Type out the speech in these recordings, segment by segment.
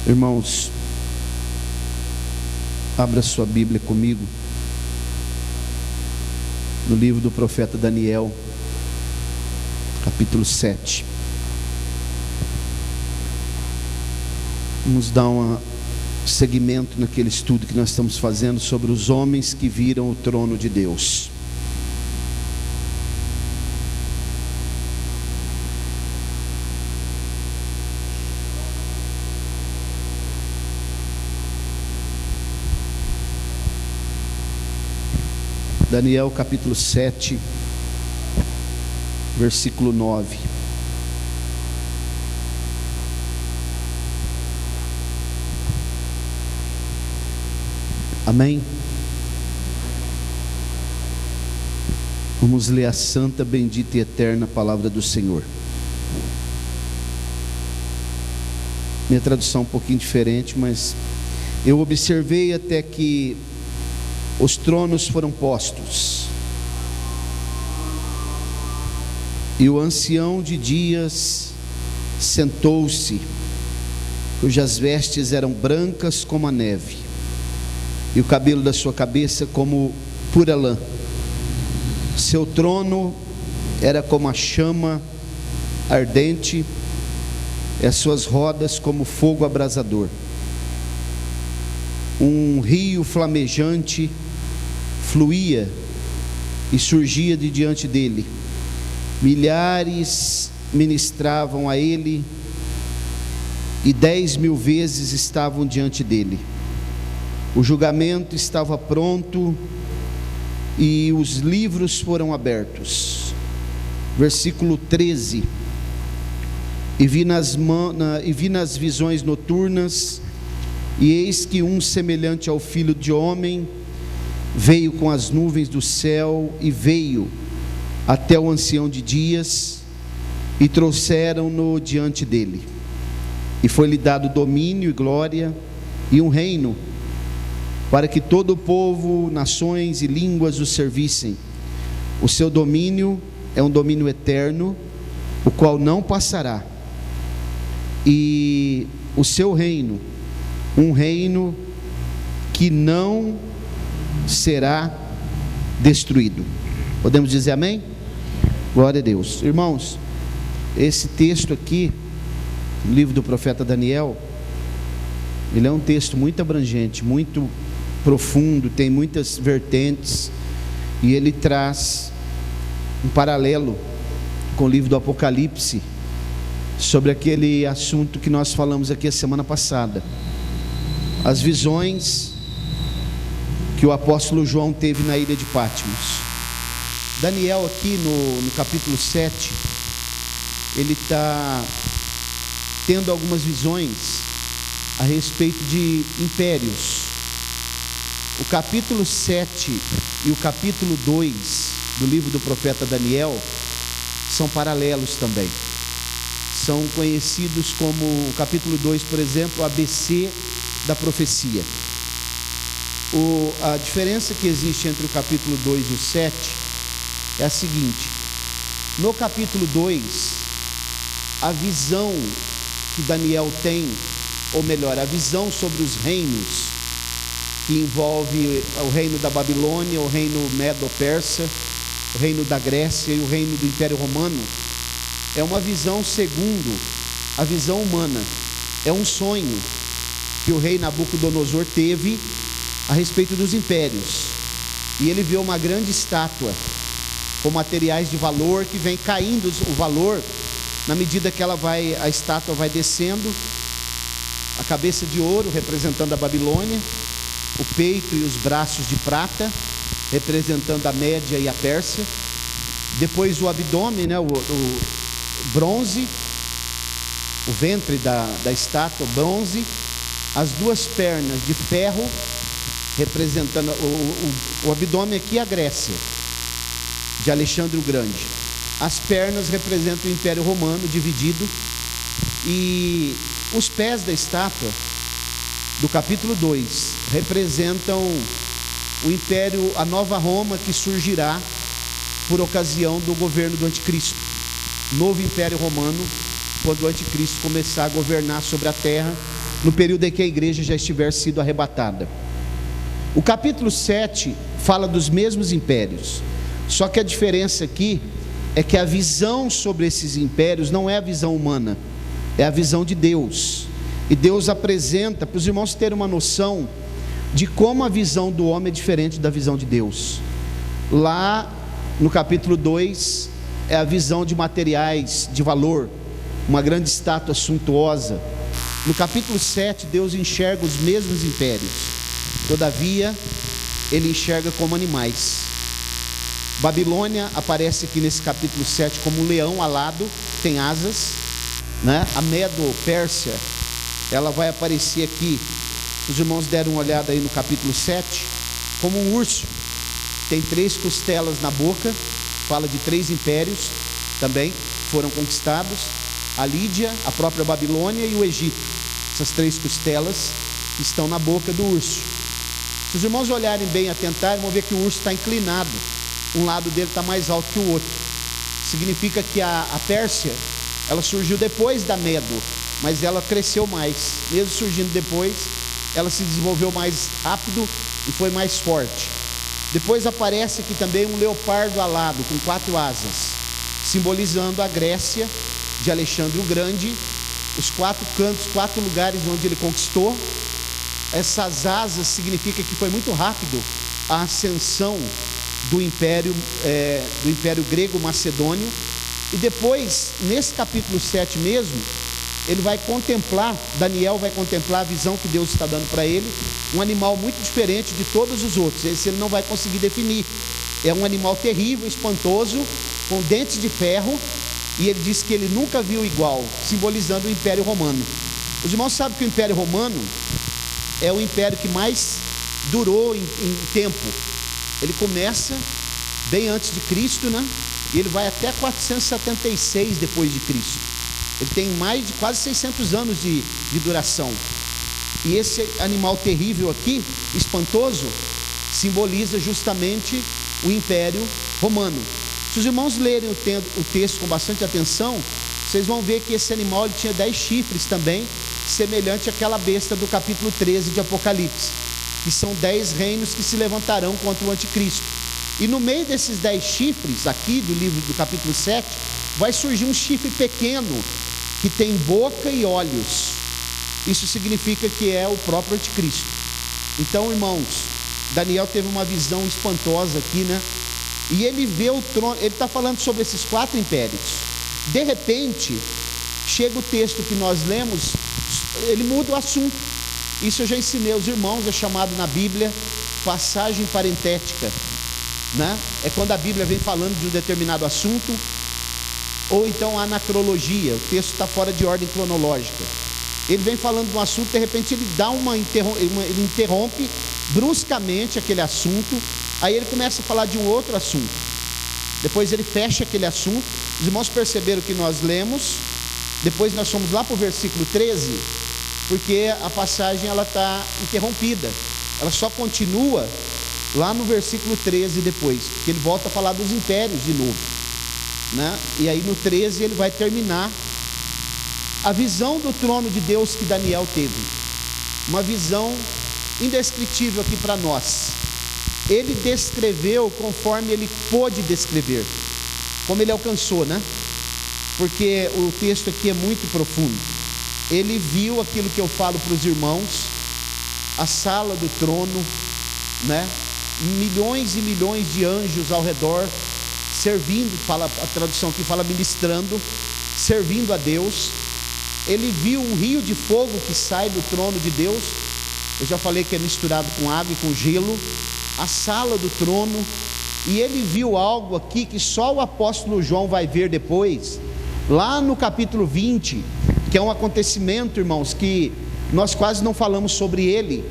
Irmãos, abra sua Bíblia comigo no livro do profeta Daniel, capítulo 7. Vamos dar um seguimento naquele estudo que nós estamos fazendo sobre os homens que viram o trono de Deus. Daniel capítulo 7, versículo 9. Amém? Vamos ler a santa, bendita e eterna palavra do Senhor. Minha tradução é um pouquinho diferente, mas eu observei até que os tronos foram postos, e o ancião de dias sentou-se, cujas vestes eram brancas como a neve, e o cabelo da sua cabeça como pura lã. Seu trono era como a chama ardente, e as suas rodas como fogo abrasador. Um rio flamejante fluía e surgia de diante dele. Milhares ministravam a ele, e 10.000 vezes estavam diante dele. O julgamento estava pronto e os livros foram abertos. Versículo 13. E vi nas visões noturnas, e eis que um semelhante ao Filho de Homem veio com as nuvens do céu, e veio até o ancião de dias, e trouxeram-no diante dele. E foi-lhe dado domínio e glória e um reino, para que todo o povo, nações e línguas o servissem. O seu domínio é um domínio eterno, o qual não passará, e o seu reino, um reino que não será destruído. Podemos dizer amém? Glória a Deus. Irmãos, esse texto aqui, no livro do profeta Daniel, ele é um texto muito abrangente, muito profundo, tem muitas vertentes, e ele traz um paralelo com o livro do Apocalipse, sobre aquele assunto que nós falamos aqui a semana passada, as visões que o apóstolo João teve na ilha de Patmos. Daniel aqui no capítulo 7, ele está tendo algumas visões a respeito de impérios. O capítulo 7 e o capítulo 2 do livro do profeta Daniel são paralelos também. São conhecidos como o capítulo 2, por exemplo, o ABC da profecia. A diferença que existe entre o capítulo 2 e o 7 é a seguinte: no capítulo 2, a visão que Daniel tem, ou melhor, a visão sobre os reinos, que envolve o reino da Babilônia, o reino Medo-Persa, o reino da Grécia e o reino do Império Romano, é uma visão segundo a visão humana. É um sonho que o rei Nabucodonosor teve a respeito dos impérios, e ele vê uma grande estátua com materiais de valor que vem caindo o valor na medida que a estátua vai descendo. A cabeça de ouro representando a Babilônia, o peito e os braços de prata representando a Média e a Pérsia, depois o abdômen, o bronze, o ventre da estátua, bronze, as duas pernas de ferro representando o abdômen aqui, a Grécia de Alexandre o Grande. As pernas representam o Império Romano dividido, e os pés da estátua do capítulo 2 representam o império, a nova Roma, que surgirá por ocasião do governo do anticristo, novo império romano, quando o anticristo começar a governar sobre a terra no período em que a igreja já estiver sido arrebatada. O capítulo 7 fala dos mesmos impérios, só que a diferença aqui é que a visão sobre esses impérios não é a visão humana, é a visão de Deus. E Deus apresenta, para os irmãos terem uma noção de como a visão do homem é diferente da visão de Deus. Lá no capítulo 2 é a visão de materiais de valor, uma grande estátua suntuosa. No capítulo 7 Deus enxerga os mesmos impérios, todavia ele enxerga como animais. Babilônia aparece aqui nesse capítulo 7 como um leão alado, tem asas, né? A Medo-Pérsia, ela vai aparecer aqui, se os irmãos deram uma olhada aí no capítulo 7, como um urso, tem 3 costelas na boca, fala de 3 impérios também foram conquistados: a Lídia, a própria Babilônia e o Egito. Essas 3 costelas estão na boca do urso. Se os irmãos olharem bem, atentarem, vão ver que o urso está inclinado, um lado dele está mais alto que o outro. Significa que a Pérsia, ela surgiu depois da Medo, mas ela cresceu mais. Mesmo surgindo depois, ela se desenvolveu mais rápido e foi mais forte. Depois aparece aqui também um leopardo alado com 4 asas, simbolizando a Grécia de Alexandre o Grande, os 4 cantos, 4 lugares onde ele conquistou. Essas asas significa que foi muito rápido a ascensão do império grego macedônio. E depois, nesse capítulo 7 mesmo, ele vai contemplar, Daniel vai contemplar a visão que Deus está dando para ele, um animal muito diferente de todos os outros. Esse ele não vai conseguir definir. É um animal terrível, espantoso, com dentes de ferro, e ele diz que ele nunca viu igual, simbolizando o Império Romano. Os irmãos sabem que o Império Romano é o império que mais durou em tempo. Ele começa bem antes de Cristo, né? E ele vai até 476 depois de Cristo. Ele tem mais de quase 600 anos de duração. E esse animal terrível aqui, espantoso, simboliza justamente o Império Romano. Se os irmãos lerem o texto com bastante atenção, vocês vão ver que esse animal ele tinha 10 chifres também, semelhante àquela besta do capítulo 13 de Apocalipse, que são 10 reinos que se levantarão contra o anticristo. E no meio desses 10 chifres, aqui do livro do capítulo 7, vai surgir um chifre pequeno, que tem boca e olhos. Isso significa que é o próprio anticristo. Então, irmãos, Daniel teve uma visão espantosa aqui, né? E ele vê o trono, ele está falando sobre esses 4 impérios. De repente, chega o texto que nós lemos, ele muda o assunto. Isso eu já ensinei aos irmãos, é chamado na Bíblia passagem parentética, né? É quando a Bíblia vem falando de um determinado assunto, ou então anacrologia, o texto está fora de ordem cronológica. Ele vem falando de um assunto, de repente ele dá ele interrompe bruscamente aquele assunto, aí ele começa a falar de um outro assunto, depois ele fecha aquele assunto. Os irmãos perceberam que nós lemos, depois nós fomos lá para o versículo 13, porque a passagem ela está interrompida, ela só continua lá no versículo 13 depois, porque ele volta a falar dos impérios de novo, né? E aí no 13 ele vai terminar a visão do trono de Deus que Daniel teve, uma visão indescritível aqui para nós. Ele descreveu conforme ele pôde descrever, como ele alcançou, né? Porque o texto aqui é muito profundo. Ele viu aquilo que eu falo para os irmãos, a sala do trono, né? Milhões e milhões de anjos ao redor, servindo, fala, a tradução aqui fala ministrando, servindo a Deus. Ele viu um rio de fogo que sai do trono de Deus. Eu já falei que é misturado com água e com gelo. A sala do trono. E ele viu algo aqui que só o apóstolo João vai ver depois, lá no capítulo 20, que é um acontecimento, irmãos, que nós quase não falamos sobre ele,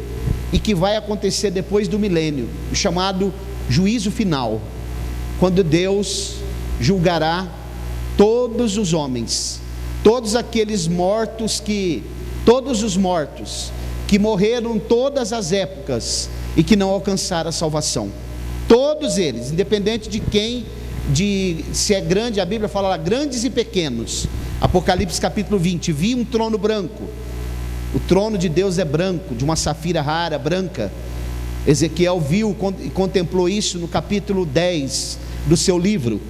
e que vai acontecer depois do milênio, o chamado juízo final, quando Deus julgará todos os homens, todos aqueles mortos todos os mortos que morreram todas as épocas e que não alcançaram a salvação. Todos eles, independente de quem, se é grande, a Bíblia fala lá, grandes e pequenos. Apocalipse capítulo 20, vi um trono branco, O trono de Deus é branco, de uma safira rara, branca. Ezequiel viu e contemplou isso no capítulo 10 do seu livro.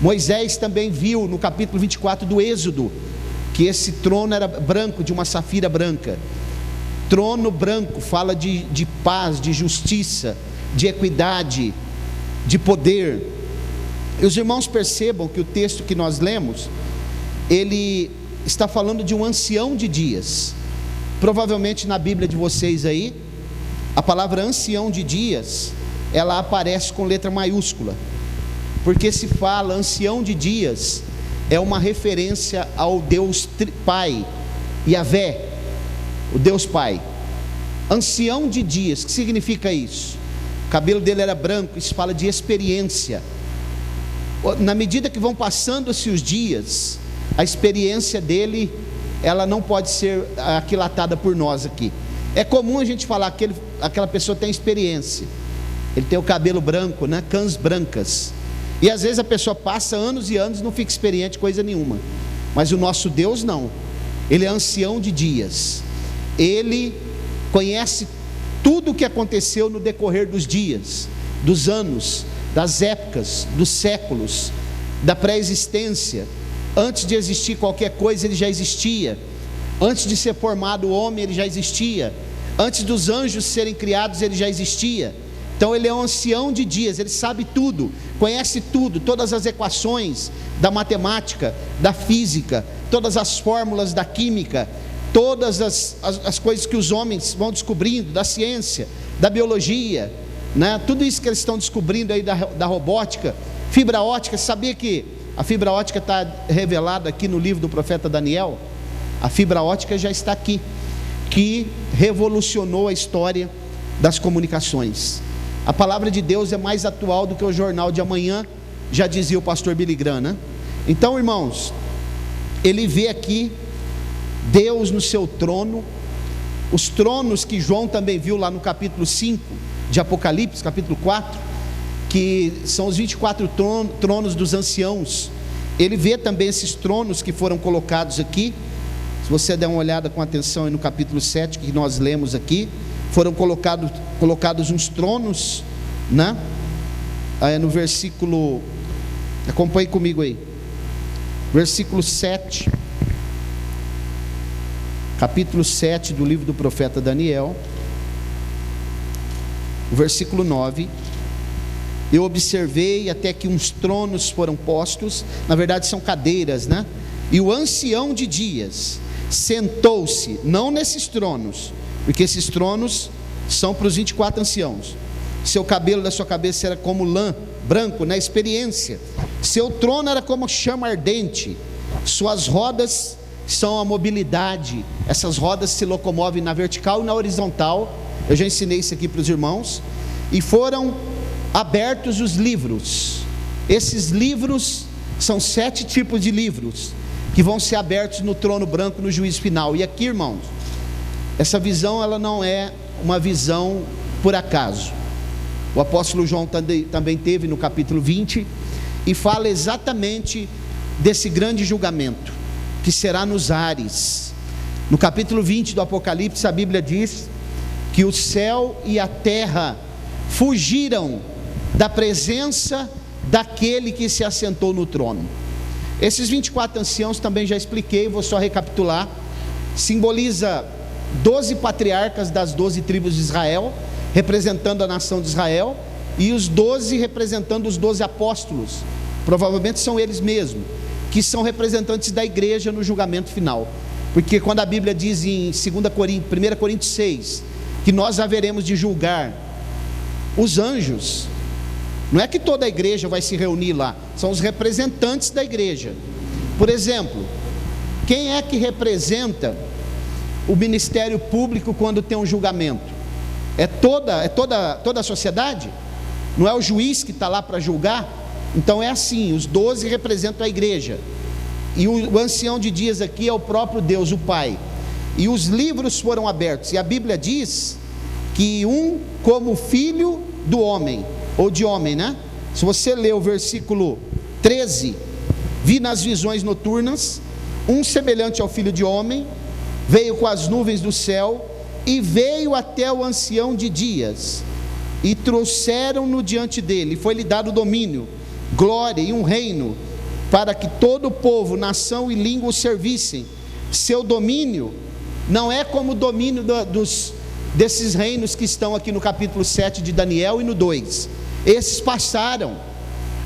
Moisés também viu no capítulo 24 do Êxodo, que esse trono era branco, de uma safira branca. Trono branco fala de paz, de justiça, de equidade, de poder. E os irmãos percebam que o texto que nós lemos, ele está falando de um ancião de dias. Provavelmente na Bíblia de vocês aí, a palavra ancião de dias, ela aparece com letra maiúscula, porque se fala ancião de dias, é uma referência ao Deus Pai, Yahvé, o Deus Pai. Ancião de dias, o que significa isso? O cabelo dele era branco, isso fala de experiência. Na medida que vão passando-se os dias, a experiência dele, ela não pode ser aquilatada por nós aqui. É comum a gente falar que aquela pessoa tem experiência, ele tem o cabelo branco, né? Cãs brancas. E às vezes a pessoa passa anos e anos e não fica experiente coisa nenhuma. Mas o nosso Deus não. Ele é ancião de dias. Ele conhece tudo o que aconteceu no decorrer dos dias, dos anos, das épocas, dos séculos, da pré-existência. Antes de existir qualquer coisa, ele já existia. Antes de ser formado o homem, ele já existia. Antes dos anjos serem criados, ele já existia. Então ele é um ancião de dias, ele sabe tudo, conhece tudo, todas as equações da matemática, da física, todas as fórmulas da química, todas as coisas que os homens vão descobrindo, da ciência, da biologia, né? Tudo isso que eles estão descobrindo aí da robótica, fibra ótica. Sabia que a fibra ótica está revelada aqui no livro do profeta Daniel? A fibra ótica já está aqui, que revolucionou a história das comunicações. A palavra de Deus é mais atual do que o jornal de amanhã, já dizia o pastor Billy Graham, né? Então, irmãos, ele vê aqui Deus no seu trono, os tronos que João também viu lá no capítulo 5 de Apocalipse, capítulo 4, que são os 24 tronos dos anciãos. Ele vê também esses tronos que foram colocados aqui. Se você der uma olhada com atenção aí no capítulo 7 que nós lemos aqui, foram colocados uns tronos, né? Aí no versículo, acompanhe comigo aí, versículo 7, capítulo 7 do livro do profeta Daniel, o versículo 9: eu observei até que uns tronos foram postos, na verdade são cadeiras, né? E o ancião de dias sentou-se, não nesses tronos, porque esses tronos são para os 24 anciãos. Seu cabelo da sua cabeça era como lã, branco, na experiência. Seu trono era como chama ardente. Suas rodas são a mobilidade. Essas rodas se locomovem na vertical e na horizontal. Eu já ensinei isso aqui para os irmãos. E foram abertos os livros. Esses livros são 7 tipos de livros que vão ser abertos no trono branco no juízo final. E aqui, irmãos, essa visão, ela não é uma visão por acaso. O apóstolo João também teve no capítulo 20 e fala exatamente desse grande julgamento que será nos ares. No capítulo 20 do Apocalipse, a Bíblia diz que o céu e a terra fugiram da presença daquele que se assentou no trono. Esses 24 anciãos também já expliquei, vou só recapitular. Simboliza 12 patriarcas das 12 tribos de Israel, representando a nação de Israel, e os 12 representando os 12 apóstolos. Provavelmente são eles mesmos, que são representantes da igreja no julgamento final. Porque quando a Bíblia diz em 1 Coríntios 6, que nós haveremos de julgar os anjos, não é que toda a igreja vai se reunir lá, são os representantes da igreja. Por exemplo, quem é que representa o ministério público quando tem um julgamento? É toda a sociedade? Não é o juiz que está lá para julgar? Então é assim, os 12 representam a igreja, e o ancião de dias aqui é o próprio Deus, o Pai. E os livros foram abertos, e a Bíblia diz que como filho do homem, ou de homem, né? Se você ler o versículo 13, vi nas visões noturnas, semelhante ao filho de homem, veio com as nuvens do céu, e veio até o ancião de dias, e trouxeram-no diante dele, e foi-lhe dado domínio, glória e um reino, para que todo o povo, nação e língua o servissem. Seu domínio não é como o domínio desses reinos que estão aqui no capítulo 7 de Daniel e no 2, esses passaram.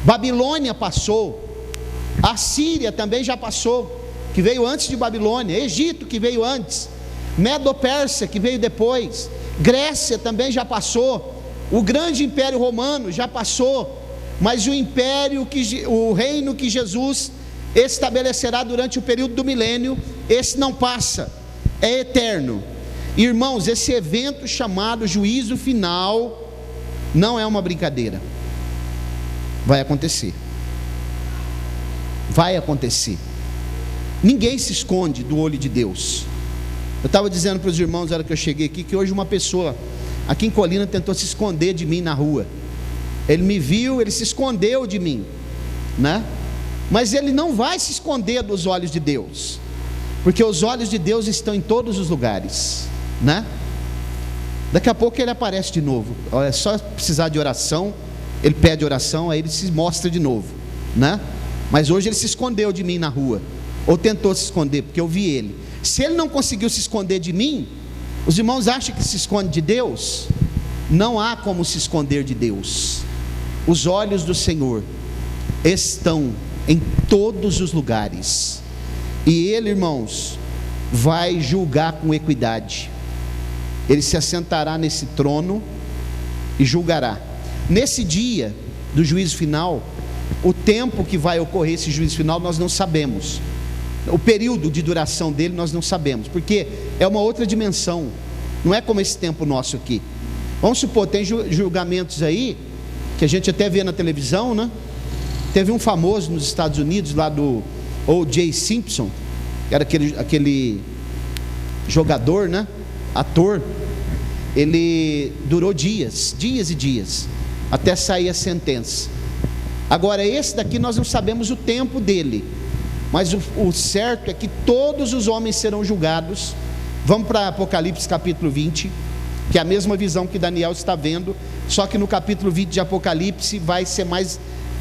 Babilônia passou, a Síria também já passou, que veio antes de Babilônia, Egito que veio antes, Medo-Pérsia que veio depois, Grécia também já passou, o grande império romano já passou, mas o reino que Jesus estabelecerá durante o período do milênio, esse não passa, é eterno. Irmãos, esse evento chamado juízo final não é uma brincadeira, vai acontecer. Ninguém se esconde do olho de Deus. Eu estava dizendo para os irmãos na hora que eu cheguei aqui, que hoje uma pessoa aqui em Colina tentou se esconder de mim na rua. Ele me viu, ele se escondeu de mim, né? Mas ele não vai se esconder dos olhos de Deus, porque os olhos de Deus estão em todos os lugares, né? Daqui a pouco ele aparece de novo. É só precisar de oração, ele pede oração, aí ele se mostra de novo, né? Mas hoje ele se escondeu de mim na rua, ou tentou se esconder, porque eu vi ele. Se ele não conseguiu se esconder de mim, os irmãos acham que se esconde de Deus? Não há como se esconder de Deus. Os olhos do Senhor estão em todos os lugares, e Ele, irmãos, vai julgar com equidade. Ele se assentará nesse trono e julgará. Nesse dia do juízo final, o tempo que vai ocorrer esse juízo final nós não sabemos, o período de duração dele nós não sabemos, porque é uma outra dimensão, não é como esse tempo nosso aqui. Vamos supor, tem julgamentos aí, que a gente até vê na televisão, né? Teve um famoso nos Estados Unidos, lá do O.J. Simpson, que era aquele jogador, né? Ator. Ele durou dias e dias, até sair a sentença. Agora esse daqui nós não sabemos o tempo dele, mas o certo é que todos os homens serão julgados. Vamos para Apocalipse capítulo 20, que é a mesma visão que Daniel está vendo, só que no capítulo 20 de Apocalipse vai ser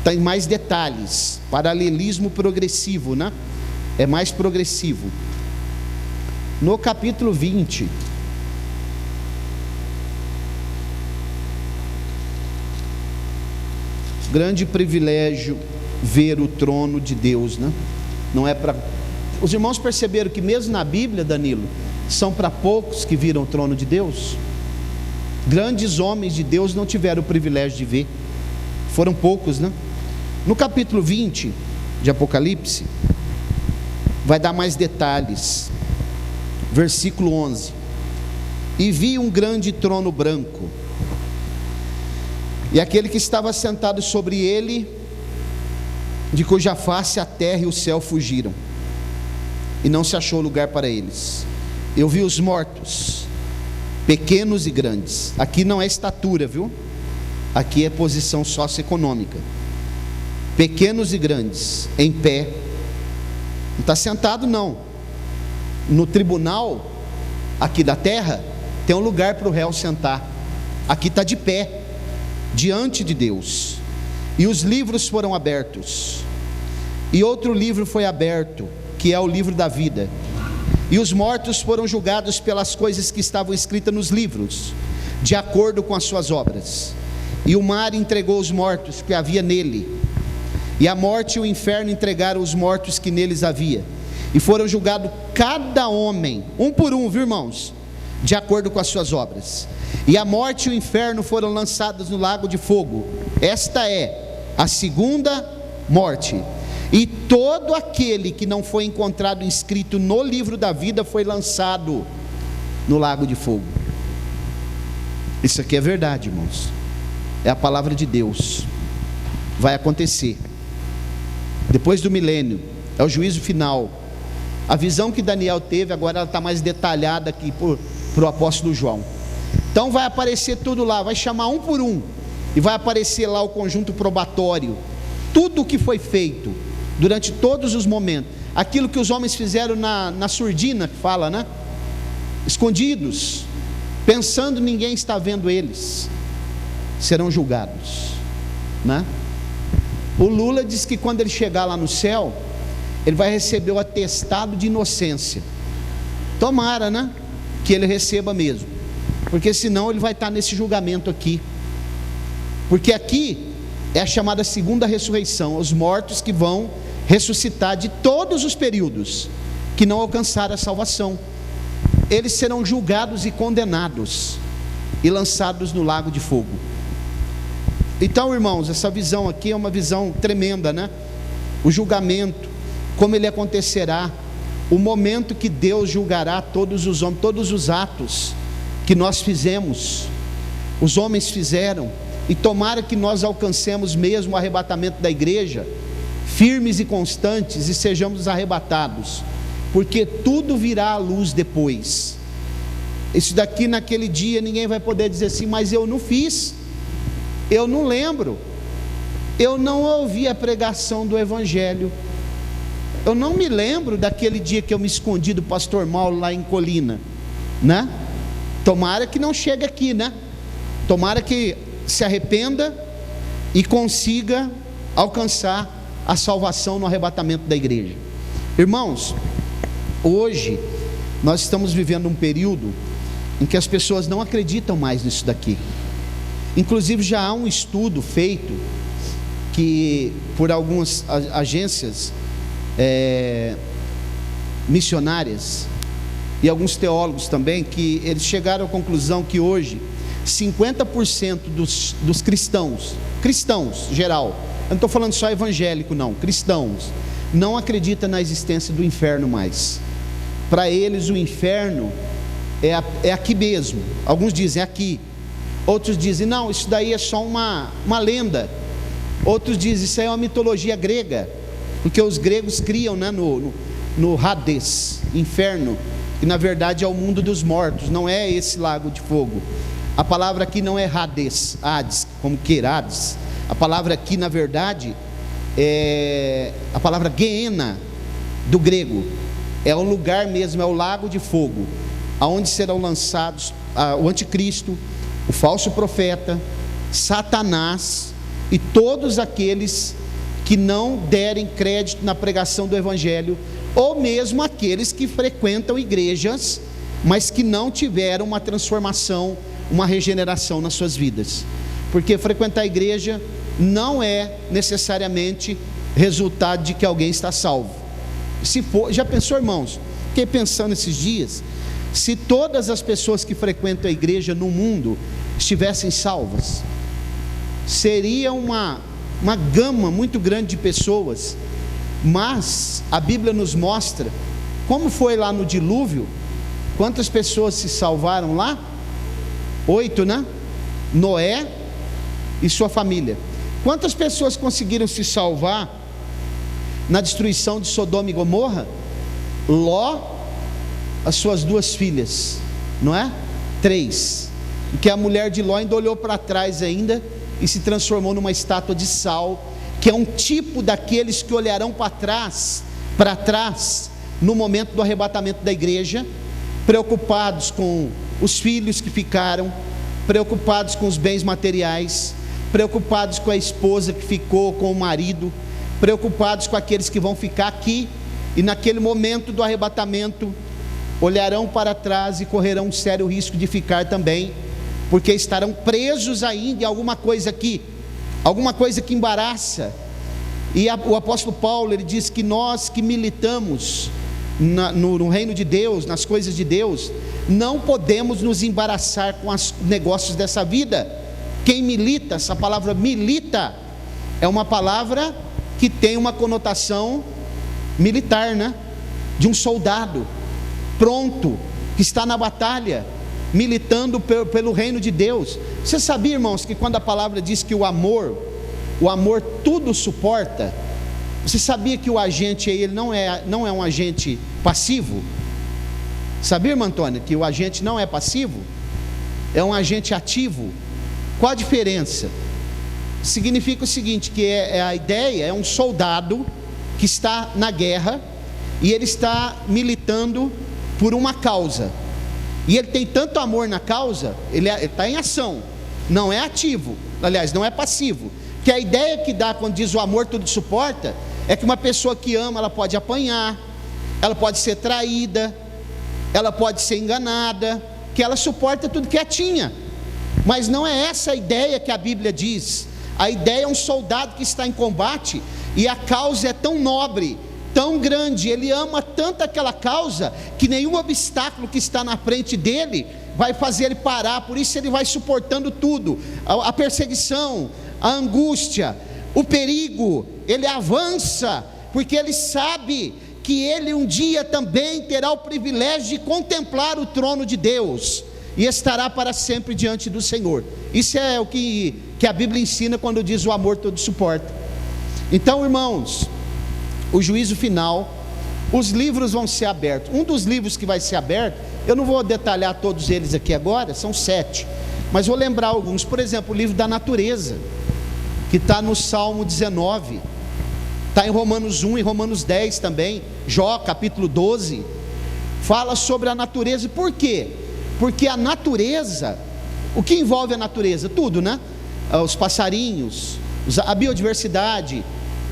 tem mais detalhes, paralelismo progressivo, né? É mais progressivo. No capítulo 20, grande privilégio ver o trono de Deus, né? Não é para... Os irmãos perceberam que mesmo na Bíblia, Danilo, são para poucos que viram o trono de Deus. Grandes homens de Deus não tiveram o privilégio de ver, foram poucos, né? No capítulo 20 de Apocalipse, vai dar mais detalhes. Versículo 11: e vi um grande trono branco, e aquele que estava sentado sobre ele, de cuja face a terra e o céu fugiram, e não se achou lugar para eles. Eu vi os mortos, pequenos e grandes. Aqui não é estatura, viu? Aqui é posição socioeconômica. Pequenos e grandes, em pé. Não está sentado não. No tribunal aqui da terra tem um lugar para o réu sentar. Aqui está de pé, diante de Deus. E os livros foram abertos, e outro livro foi aberto, que é o livro da vida. E os mortos foram julgados pelas coisas que estavam escritas nos livros, de acordo com as suas obras. E o mar entregou os mortos que havia nele, e a morte e o inferno entregaram os mortos que neles havia, e foram julgados cada homem, um por um, viu irmãos, de acordo com as suas obras. E a morte e o inferno foram lançados no lago de fogo. Esta é a segunda morte. E todo aquele que não foi encontrado inscrito no livro da vida foi lançado no lago de fogo. Isso aqui é verdade, irmãos. É a palavra de Deus. Vai acontecer depois do milênio, é o juízo final. A visão que Daniel teve, agora ela está mais detalhada aqui para o apóstolo João. Então vai aparecer tudo lá, vai chamar um por um, e vai aparecer lá o conjunto probatório, tudo o que foi feito durante todos os momentos, aquilo que os homens fizeram na surdina, que fala, né? escondidos, pensando que ninguém está vendo eles, serão julgados, né? O Lula diz que quando ele chegar lá no céu, ele vai receber o atestado de inocência. Tomara, né? Que ele receba mesmo, porque senão ele vai estar nesse julgamento aqui, porque aqui é a chamada segunda ressurreição, os mortos que vão ressuscitar de todos os períodos, que não alcançaram a salvação. Eles serão julgados e condenados, e lançados no lago de fogo. Então, irmãos, essa visão aqui é uma visão tremenda, né? O julgamento, como ele acontecerá, o momento que Deus julgará todos os homens, todos os atos que nós fizemos, os homens fizeram, e tomara que nós alcancemos mesmo o arrebatamento da igreja, firmes e constantes, e sejamos arrebatados, porque tudo virá à luz depois. Isso daqui naquele dia ninguém vai poder dizer assim, mas eu não fiz, eu não lembro, eu não ouvi a pregação do evangelho, eu não me lembro daquele dia que eu me escondi do pastor Mauro lá em Colina, né? Tomara que não chegue aqui, né? Tomara que se arrependa e consiga alcançar a salvação no arrebatamento da igreja. Irmãos, hoje nós estamos vivendo um período em que as pessoas não acreditam mais nisso daqui. Inclusive já há um estudo feito que por algumas agências missionárias e alguns teólogos também, que eles chegaram à conclusão que hoje 50% dos cristãos geral, eu não estou falando só evangélico não, cristãos, não acreditam na existência do inferno mais. Para eles o inferno é aqui mesmo. Alguns dizem aqui, outros dizem não, isso daí é só uma lenda, outros dizem isso aí é uma mitologia grega, porque os gregos criam, né, no Hades, inferno, que na verdade é o mundo dos mortos, não é esse lago de fogo. A palavra aqui não é Hades, como Hades. A palavra aqui na verdade é a palavra Geena, do grego, é o lugar mesmo, é o lago de fogo, aonde serão lançados o anticristo, o falso profeta, Satanás e todos aqueles que não derem crédito na pregação do evangelho, ou mesmo aqueles que frequentam igrejas, mas que não tiveram uma transformação, uma regeneração nas suas vidas, porque frequentar a igreja não é necessariamente resultado de que alguém está salvo. Se for, já pensou, irmãos? Fiquei pensando esses dias, se todas as pessoas que frequentam a igreja no mundo estivessem salvas, seria uma gama muito grande de pessoas. Mas a Bíblia nos mostra como foi lá no dilúvio. Quantas pessoas se salvaram lá? 8, né? Noé e sua família. Quantas pessoas conseguiram se salvar na destruição de Sodoma e Gomorra? Ló, as suas 2 filhas, não é? 3, porque a mulher de Ló ainda olhou para trás ainda e se transformou numa estátua de sal, que é um tipo daqueles que olharão para trás no momento do arrebatamento da igreja, preocupados com os filhos que ficaram, preocupados com os bens materiais, preocupados com a esposa que ficou, com o marido, preocupados com aqueles que vão ficar aqui, e naquele momento do arrebatamento olharão para trás e correrão um sério risco de ficar também, porque estarão presos ainda em alguma coisa aqui, alguma coisa que embaraça. E o apóstolo Paulo, ele diz que nós que militamos no reino de Deus, nas coisas de Deus, não podemos nos embaraçar com os negócios dessa vida. Quem milita, essa palavra milita, é uma palavra que tem uma conotação militar, né? De um soldado pronto, que está na batalha, militando pelo reino de Deus. Você sabia, irmãos, que quando a palavra diz que o amor tudo suporta? Você sabia que o agente aí, ele não é um agente passivo? Sabia, irmã Antônia, que o agente não é passivo? É um agente ativo. Qual a diferença? Significa o seguinte, que a ideia é um soldado que está na guerra, e ele está militando por uma causa. e ele tem tanto amor na causa, ele está em ação, não é ativo, aliás, não é passivo. Que a ideia que dá quando diz o amor tudo suporta, é que uma pessoa que ama, ela pode apanhar, ela pode ser traída, ela pode ser enganada, que ela suporta tudo quietinha. Mas não é essa a ideia que a Bíblia diz. A ideia é um soldado que está em combate, e a causa é tão nobre, tão grande, ele ama tanto aquela causa, que nenhum obstáculo que está na frente dele vai fazer ele parar. Por isso ele vai suportando tudo, a perseguição, a angústia, o perigo, ele avança, porque ele sabe que ele um dia também terá o privilégio de contemplar o trono de Deus, e estará para sempre diante do Senhor. Isso é o que a Bíblia ensina quando diz o amor todo suporta. Então, irmãos, o juízo final, os livros vão ser abertos. Um dos livros que vai ser aberto, eu não vou detalhar todos eles aqui agora, são 7, mas vou lembrar alguns. Por exemplo, o livro da natureza, que está no Salmo 19, está em Romanos 1 e Romanos 10 também. Jó capítulo 12 fala sobre a natureza. Por quê? Porque a natureza, o que envolve a natureza? Tudo, né? Os passarinhos, a biodiversidade,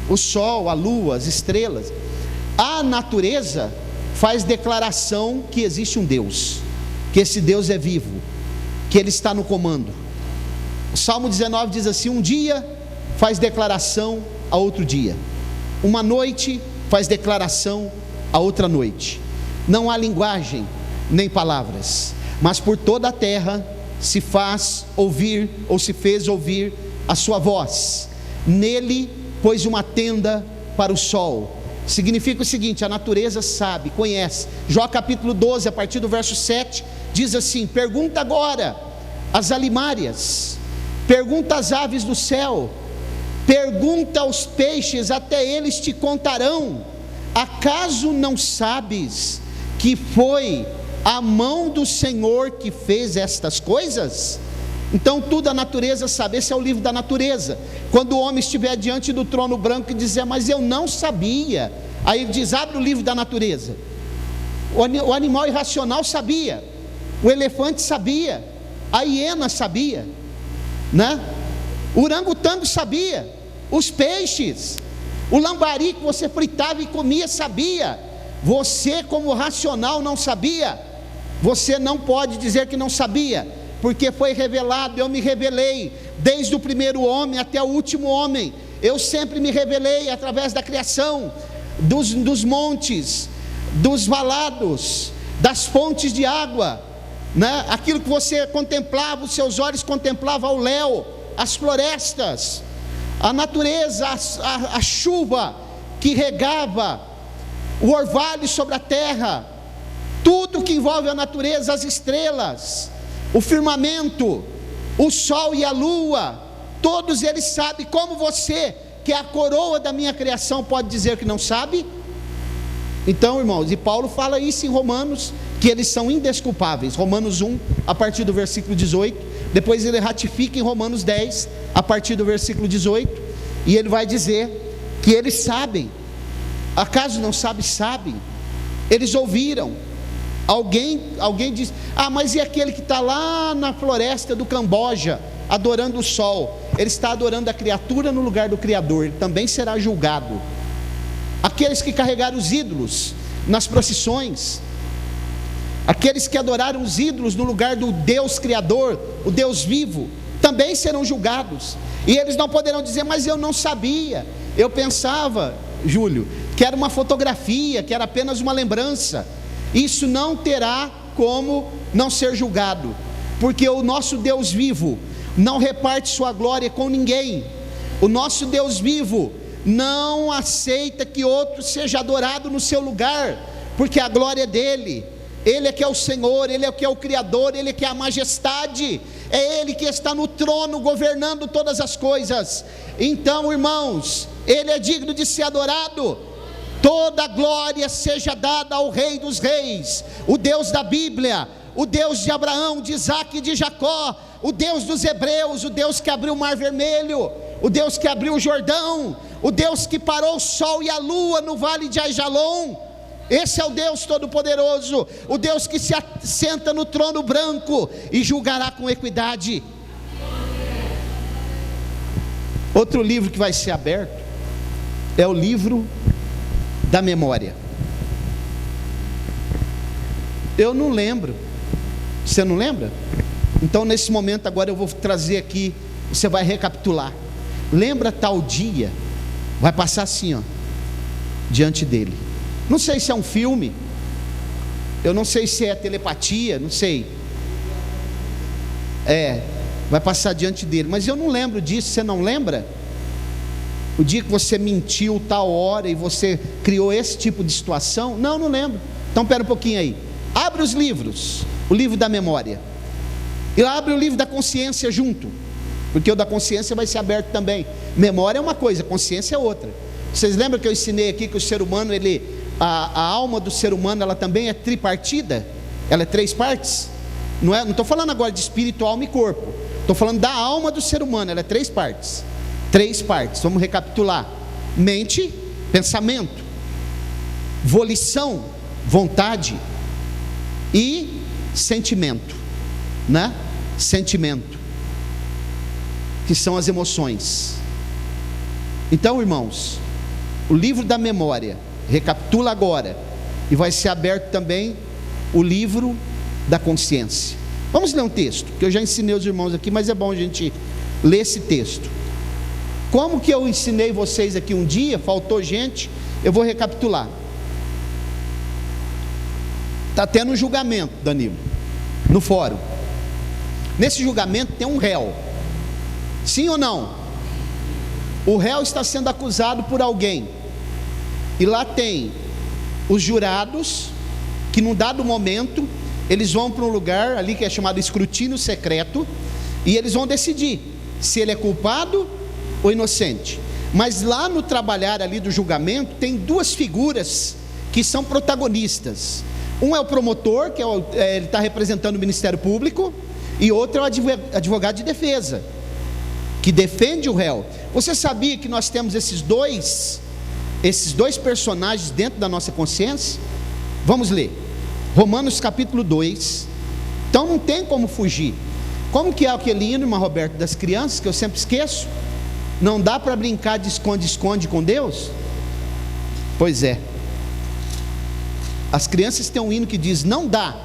o sol, a lua, as estrelas. A natureza faz declaração que existe um Deus, que esse Deus é vivo, que Ele está no comando. O Salmo 19 diz assim: um dia faz declaração a outro dia, uma noite faz declaração a outra noite. Não há linguagem nem palavras, mas por toda a terra se faz ouvir, ou se fez ouvir a sua voz. Nele pôs uma tenda para o sol. Significa o seguinte: a natureza sabe, conhece. Jó capítulo 12, a partir do verso 7, diz assim: pergunta agora às alimárias, pergunta às aves do céu, pergunta aos peixes, até eles te contarão. Acaso não sabes que foi a mão do Senhor que fez estas coisas? Então tudo a natureza sabe. Esse é o livro da natureza. Quando o homem estiver diante do trono branco e dizer: mas eu não sabia, aí ele diz: abre o livro da natureza. O animal irracional sabia, o elefante sabia, a hiena sabia, né? O orangotango sabia, os peixes, o lambari que você fritava e comia sabia. Você, como racional, não sabia. Você não pode dizer que não sabia, porque foi revelado. Eu me revelei desde o primeiro homem até o último homem. Eu sempre me revelei através da criação, dos montes, dos valados, das fontes de água, né? Aquilo que você contemplava, os seus olhos contemplavam o léu, as florestas, a natureza, a chuva que regava, o orvalho sobre a terra, tudo que envolve a natureza, as estrelas, o firmamento, o sol e a lua, todos eles sabem. Como você, que é a coroa da minha criação, pode dizer que não sabe? Então, irmãos, e Paulo fala isso em Romanos, que eles são indesculpáveis. Romanos 1, a partir do versículo 18, depois ele ratifica em Romanos 10, a partir do versículo 18, e ele vai dizer que eles sabem. Acaso não sabe? Sabem. Eles ouviram. Alguém diz: ah, mas e aquele que está lá na floresta do Camboja, adorando o sol? Ele está adorando a criatura no lugar do Criador, ele também será julgado. Aqueles que carregaram os ídolos nas procissões, aqueles que adoraram os ídolos no lugar do Deus Criador, o Deus vivo, também serão julgados. E eles não poderão dizer: mas eu não sabia, eu pensava, Júlio, que era uma fotografia, que era apenas uma lembrança. Isso não terá como não ser julgado, porque o nosso Deus vivo não reparte sua glória com ninguém. O nosso Deus vivo não aceita que outro seja adorado no seu lugar, porque a glória é dele. Ele é que é o Senhor, Ele é que é o Criador, Ele é que é a majestade, é Ele que está no trono governando todas as coisas. Então, irmãos, Ele é digno de ser adorado. Toda a glória seja dada ao Rei dos Reis, o Deus da Bíblia, o Deus de Abraão, de Isaac e de Jacó, o Deus dos hebreus, o Deus que abriu o Mar Vermelho, o Deus que abriu o Jordão, o Deus que parou o sol e a lua no vale de Aijalon. Esse é o Deus Todo-Poderoso, o Deus que se assenta no trono branco e julgará com equidade. Outro livro que vai ser aberto é o livro da memória. Eu não lembro. Você não lembra? Então nesse momento agora eu vou trazer aqui, você vai recapitular. Lembra tal dia? Vai passar assim, ó, diante dele. Não sei se é um filme, eu não sei se é telepatia, não sei. Vai passar diante dele, mas eu não lembro disso. Você não lembra? O dia que você mentiu tal hora e você criou esse tipo de situação? Não lembro. Então espera um pouquinho aí. Abre os livros, o livro da memória, e abre o livro da consciência junto, porque o da consciência vai ser aberto também. Memória é uma coisa, consciência é outra. Vocês lembram que eu ensinei aqui que o ser humano, a alma do ser humano, ela também é tripartida? Ela é 3 partes? Não estou falando agora de espírito, alma e corpo. Estou falando da alma do ser humano, ela é 3 partes. 3 partes, vamos recapitular: mente, pensamento, volição, vontade e sentimento, né? Sentimento, que são as emoções. Então, irmãos, o livro da memória recapitula agora, e vai ser aberto também o livro da consciência. Vamos ler um texto, que eu já ensinei os irmãos aqui, mas é bom a gente ler esse texto. Como que eu ensinei vocês aqui um dia, faltou gente, eu vou recapitular. Está tendo um julgamento, Danilo, no fórum. Nesse julgamento tem um réu. Sim ou não? O réu está sendo acusado por alguém. E lá tem os jurados, que num dado momento, eles vão para um lugar ali que é chamado escrutínio secreto, e eles vão decidir se ele é culpado ou inocente. Mas lá no trabalhar ali do julgamento, tem 2 figuras que são protagonistas. Um é o promotor, que ele está representando o Ministério Público, e outro é o advogado de defesa, que defende o réu. Você sabia que nós temos esses dois personagens dentro da nossa consciência? Vamos ler Romanos capítulo 2. Então não tem como fugir. Como que é aquele hino, irmã Roberta, das crianças, que eu sempre esqueço? Não dá para brincar de esconde-esconde com Deus? Pois é, as crianças têm um hino que diz: não dá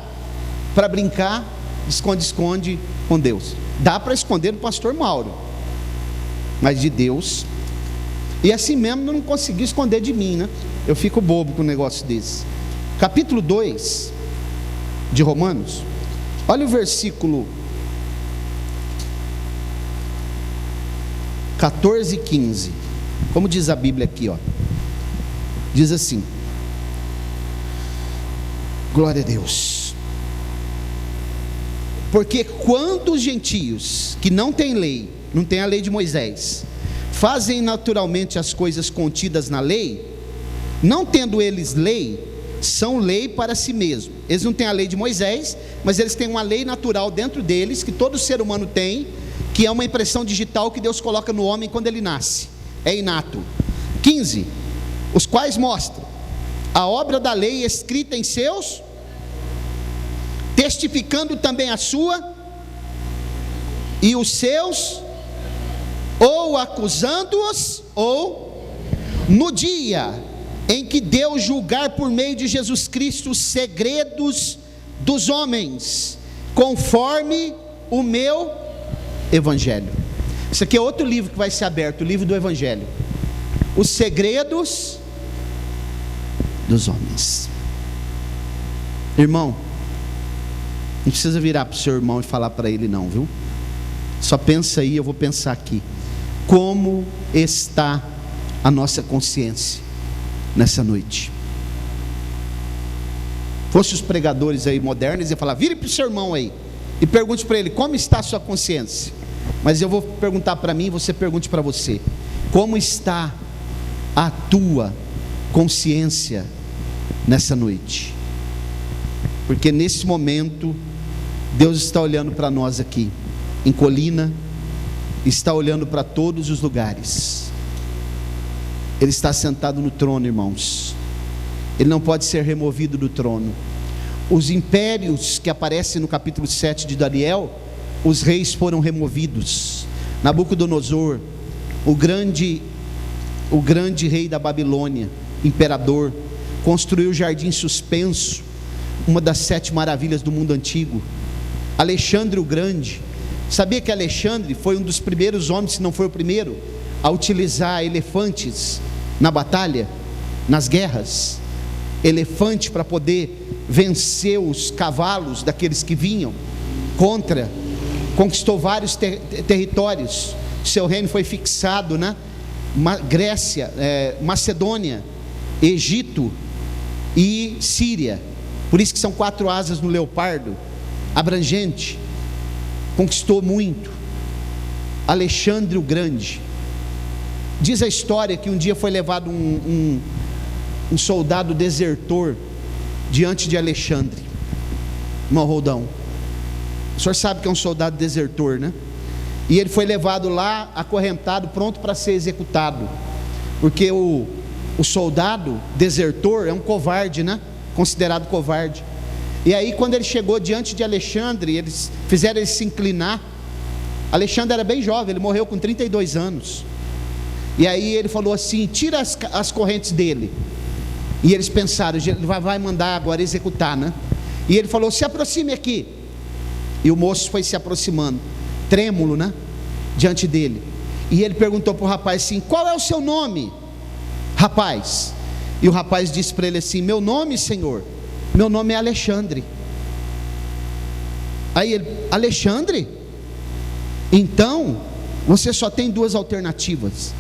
para brincar de esconde-esconde com Deus. Dá para esconder do pastor Mauro, mas de Deus, e assim mesmo eu não consegui esconder de mim, né? Eu fico bobo com um negócio desse. Capítulo 2 de Romanos, olha o versículo 14 e 15. Como diz a Bíblia aqui, ó. Diz assim: glória a Deus. Porque quando os gentios que não têm lei, não têm a lei de Moisés, fazem naturalmente as coisas contidas na lei, não tendo eles lei, são lei para si mesmo. Eles não têm a lei de Moisés, mas eles têm uma lei natural dentro deles, que todo ser humano tem, que é uma impressão digital que Deus coloca no homem quando ele nasce, é inato. 15, os quais mostram a obra da lei escrita em seus, testificando também a sua, e os seus, ou acusando-os, ou no dia em que Deus julgar por meio de Jesus Cristo os segredos dos homens, conforme o meu Evangelho. Isso aqui é outro livro que vai ser aberto, o livro do Evangelho. Os segredos dos homens. Irmão, não precisa virar para o seu irmão e falar para ele não, viu? Só pensa aí, eu vou pensar aqui. Como está a nossa consciência nessa noite? Fosse os pregadores aí modernos, ia falar: vire para o seu irmão aí e pergunte para ele como está a sua consciência. Mas eu vou perguntar para mim, você pergunte para você: como está a tua consciência nessa noite? Porque nesse momento Deus está olhando para nós aqui em Colina, está olhando para todos os lugares. Ele está sentado no trono, irmãos, ele não pode ser removido do trono. Os impérios que aparecem no capítulo 7 de Daniel, os reis foram removidos. Nabucodonosor, o grande rei da Babilônia, imperador, construiu o jardim suspenso, uma das 7 maravilhas do mundo antigo. Alexandre o Grande, sabia que Alexandre foi um dos primeiros homens, se não foi o primeiro, a utilizar elefantes na batalha, nas guerras, elefante para poder vencer os cavalos daqueles que vinham contra, conquistou vários territórios, seu reino foi fixado, né? Grécia, Macedônia, Egito e Síria, por isso que são 4 asas no leopardo, abrangente, conquistou muito. Alexandre o Grande, diz a história que um dia foi levado um soldado desertor diante de Alexandre, irmão Roldão, o senhor sabe que é um soldado desertor, né? E ele foi levado lá, acorrentado, pronto para ser executado, porque o soldado desertor é um covarde, né? Considerado covarde. E aí quando ele chegou diante de Alexandre, eles fizeram ele se inclinar. Alexandre era bem jovem, ele morreu com 32 anos. E aí ele falou assim: tira as correntes dele. E eles pensaram, ele vai mandar agora executar, né? E ele falou: se aproxime aqui. E o moço foi se aproximando, trêmulo, né? Diante dele. E ele perguntou para o rapaz assim: qual é o seu nome, rapaz? E o rapaz disse para ele assim: meu nome, senhor, meu nome é Alexandre. Aí ele: Alexandre? Então você só tem 2 alternativas: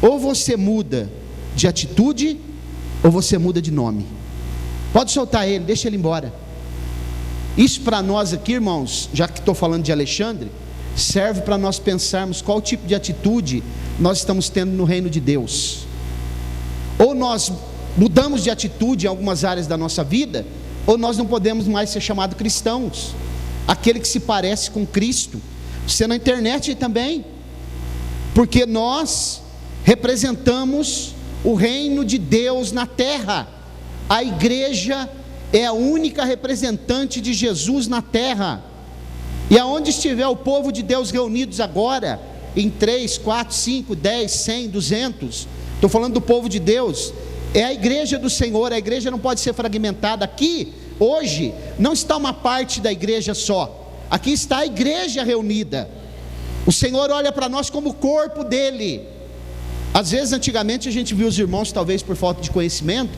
ou você muda de atitude, ou você muda de nome. Pode soltar ele, deixa ele embora. Isso para nós aqui, irmãos, já que estou falando de Alexandre, serve para nós pensarmos qual tipo de atitude nós estamos tendo no reino de Deus. Ou nós mudamos de atitude em algumas áreas da nossa vida, ou nós não podemos mais ser chamados cristãos, aquele que se parece com Cristo. Você na internet também, porque nós representamos o reino de Deus na terra. A igreja é a única representante de Jesus na terra. E aonde estiver o povo de Deus reunidos agora, em 3, 4, 5, 10, 100, 200, estou falando do povo de Deus, é a igreja do Senhor. A igreja não pode ser fragmentada. Aqui, hoje, não está uma parte da igreja só, aqui está a igreja reunida. O Senhor olha para nós como o corpo dele. Às vezes, antigamente, a gente viu os irmãos, talvez por falta de conhecimento,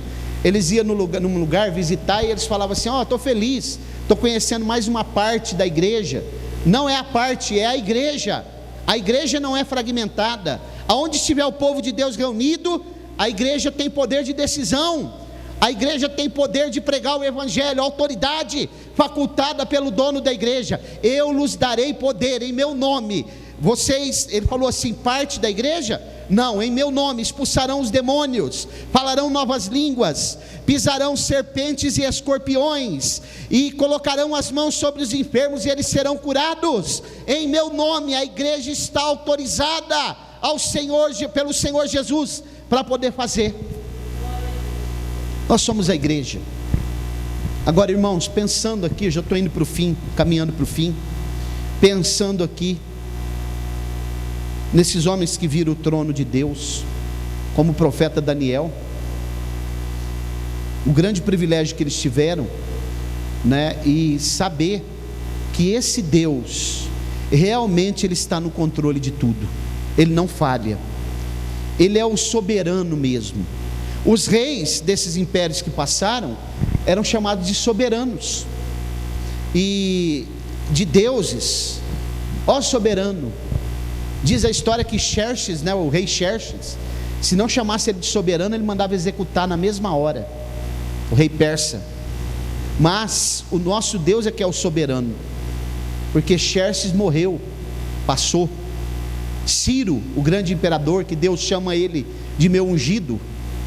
eles iam num lugar visitar e eles falavam assim: estou feliz, estou conhecendo mais uma parte da igreja. Não é a parte, é a igreja. A igreja não é fragmentada. Aonde estiver o povo de Deus reunido, a igreja tem poder de decisão, a igreja tem poder de pregar o evangelho, autoridade facultada pelo dono da igreja. Eu lhes darei poder em meu nome. Vocês, ele falou assim, parte da igreja? Não, em meu nome expulsarão os demônios, falarão novas línguas, pisarão serpentes e escorpiões, e colocarão as mãos sobre os enfermos e eles serão curados. Em meu nome a igreja está autorizada ao Senhor, pelo Senhor Jesus, para poder fazer. Nós somos a igreja. Agora, irmãos, pensando aqui, eu já estou indo para o fim, caminhando para o fim, pensando aqui nesses homens que viram o trono de Deus, como o profeta Daniel, o grande privilégio que eles tiveram, né, e saber que esse Deus, realmente Ele está no controle de tudo, Ele não falha, Ele é o soberano mesmo. Os reis desses impérios que passaram, eram chamados de soberanos, e de deuses. Ó soberano, diz a história que Xerxes, né, o rei Xerxes, se não chamasse ele de soberano, ele mandava executar na mesma hora, o rei persa. Mas o nosso Deus é que é o soberano, porque Xerxes morreu, passou. Ciro, o grande imperador, que Deus chama ele de meu ungido,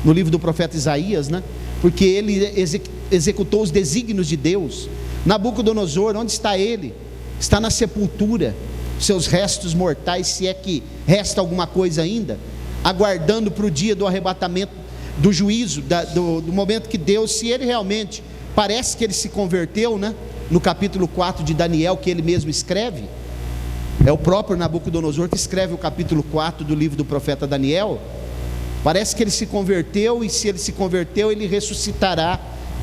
no livro do profeta Isaías, né? Porque ele executou os desígnios de Deus. Nabucodonosor, onde está ele? Está na sepultura, seus restos mortais, se é que resta alguma coisa ainda, aguardando para o dia do arrebatamento, do juízo, do momento que Deus, se ele realmente, parece que ele se converteu, né? No capítulo 4 de Daniel, que ele mesmo escreve, é o próprio Nabucodonosor que escreve o capítulo 4 do livro do profeta Daniel. Parece que ele se converteu, e se ele se converteu, ele ressuscitará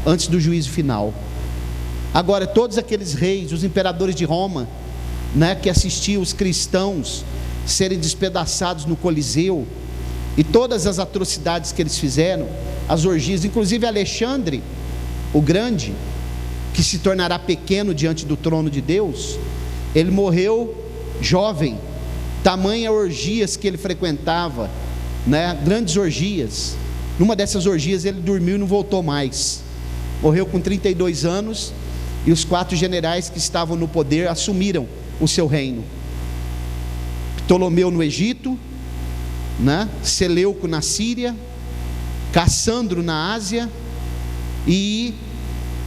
antes do juízo final. Agora, todos aqueles reis, os imperadores de Roma, né, que assistiam os cristãos serem despedaçados no Coliseu, e todas as atrocidades que eles fizeram, as orgias, inclusive Alexandre o Grande, que se tornará pequeno diante do trono de Deus, ele morreu jovem, tamanha orgias que ele frequentava, né? Grandes orgias. Numa dessas orgias ele dormiu e não voltou mais, morreu com 32 anos, e os 4 generais que estavam no poder assumiram o seu reino: Ptolomeu no Egito, né? Seleuco na Síria, Cassandro na Ásia, e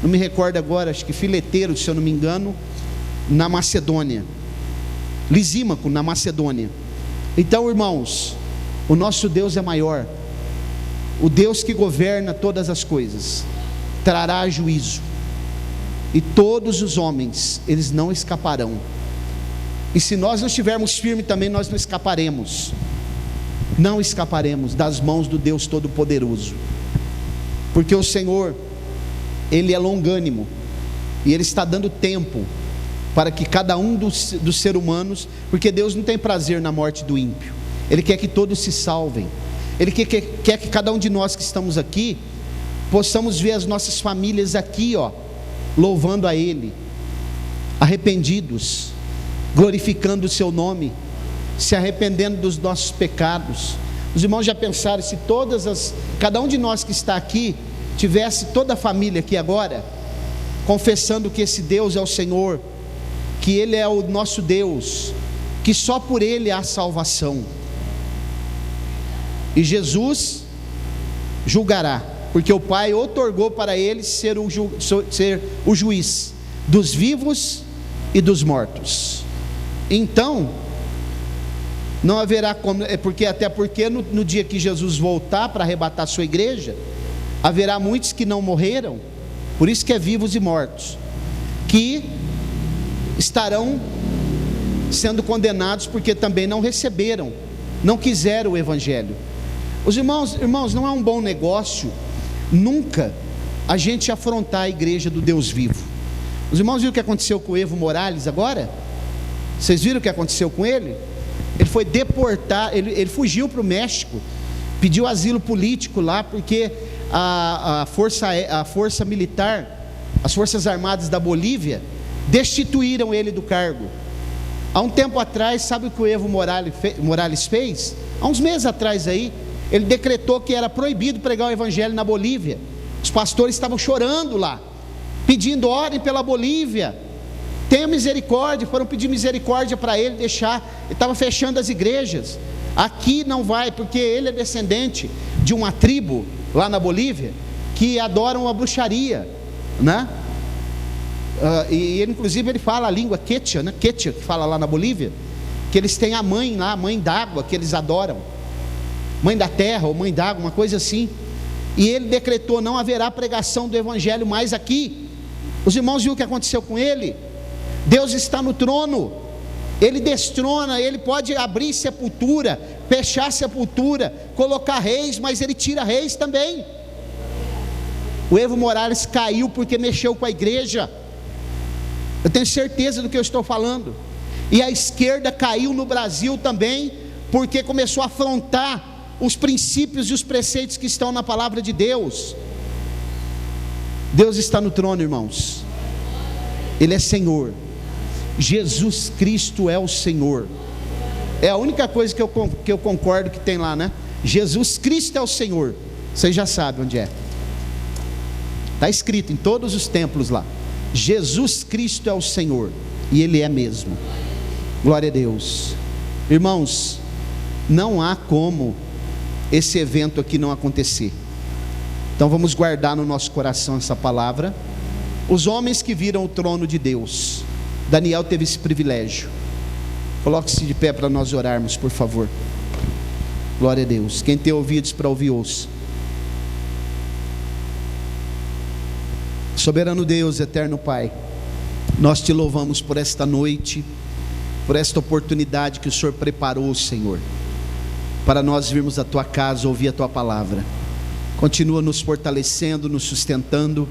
não me recordo agora, acho que Fileteiro, se eu não me engano, na Macedônia, Lisímaco na Macedônia. Então, irmãos, o nosso Deus é maior. O Deus que governa todas as coisas trará juízo, e todos os homens, eles não escaparão. E se nós não estivermos firmes também, nós não escaparemos. Não escaparemos das mãos do Deus Todo-Poderoso, porque o Senhor, Ele é longânimo, e Ele está dando tempo para que cada um dos seres humanos, porque Deus não tem prazer na morte do ímpio, Ele quer que todos se salvem. Ele quer que cada um de nós que estamos aqui, possamos ver as nossas famílias aqui, louvando a Ele, arrependidos, glorificando o seu nome, se arrependendo dos nossos pecados. Os irmãos já pensaram, se cada um de nós que está aqui, tivesse toda a família aqui agora, confessando que esse Deus é o Senhor, que Ele é o nosso Deus, que só por Ele há salvação, e Jesus julgará, porque o Pai outorgou para Ele ser o juiz dos vivos e dos mortos. Então, não haverá como, até porque no dia que Jesus voltar para arrebatar a sua igreja, haverá muitos que não morreram, por isso que é vivos e mortos, que estarão sendo condenados, porque também não receberam, não quiseram o Evangelho. Os irmãos, não é um bom negócio nunca a gente afrontar a igreja do Deus vivo. Os irmãos viram o que aconteceu com o Evo Morales agora? Vocês viram o que aconteceu com ele? Ele foi deportado, ele fugiu para o México, pediu asilo político lá, porque a força militar, as forças armadas da Bolívia, destituíram ele do cargo. Há um tempo atrás, sabe o que o Evo Morales fez? Há uns meses atrás aí, ele decretou que era proibido pregar o evangelho na Bolívia. Os pastores estavam chorando lá, pedindo: orem pela Bolívia, tenha misericórdia. Foram pedir misericórdia para ele deixar. Ele estava fechando as igrejas. Aqui não vai, porque ele é descendente de uma tribo lá na Bolívia que adoram a bruxaria, né? E ele, inclusive, ele fala a língua quechua, né? Quechua, que fala lá na Bolívia, que eles têm a mãe lá, a mãe d'água, que eles adoram, mãe da terra ou mãe d'água, uma coisa assim. E ele decretou: não haverá pregação do evangelho mais aqui. Os irmãos viram o que aconteceu com ele? Deus está no trono, Ele destrona, Ele pode abrir sepultura, fechar sepultura, colocar reis, mas Ele tira reis também. O Evo Morales caiu porque mexeu com a igreja, eu tenho certeza do que eu estou falando. E a esquerda caiu no Brasil também, porque começou a afrontar os princípios e os preceitos que estão na palavra de Deus. Deus está no trono, irmãos, Ele é Senhor, Jesus Cristo é o Senhor. É a única coisa que eu concordo que tem lá, né? Jesus Cristo é o Senhor. Vocês já sabem onde é, está escrito em todos os templos lá: Jesus Cristo é o Senhor, e Ele é mesmo. Glória a Deus. Irmãos, não há como esse evento aqui não acontecer. Então vamos guardar no nosso coração essa palavra. Os homens que viram o trono de Deus, Daniel teve esse privilégio. Coloque-se de pé para nós orarmos, por favor. Glória a Deus. Quem tem ouvidos para ouvir, ouça. Soberano Deus, eterno Pai, nós te louvamos por esta noite, por esta oportunidade que o Senhor preparou, Senhor, para nós virmos à tua casa, ouvir a tua palavra. Continua nos fortalecendo, nos sustentando,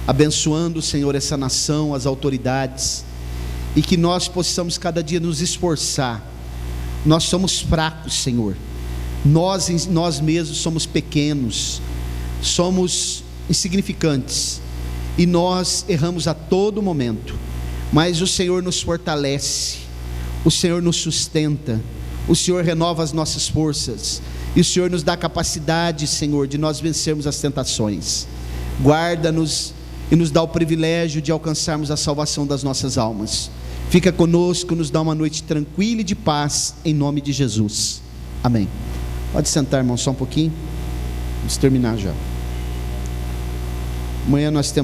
abençoando, Senhor, essa nação, as autoridades, e que nós possamos cada dia nos esforçar. Nós somos fracos, Senhor, nós mesmos somos pequenos, somos insignificantes, e nós erramos a todo momento, mas o Senhor nos fortalece, o Senhor nos sustenta, o Senhor renova as nossas forças, e o Senhor nos dá a capacidade, Senhor, de nós vencermos as tentações. Guarda-nos e nos dá o privilégio de alcançarmos a salvação das nossas almas. Fica conosco, nos dá uma noite tranquila e de paz, em nome de Jesus, amém. Pode sentar, irmão, só um pouquinho, vamos terminar já. Amanhã nós temos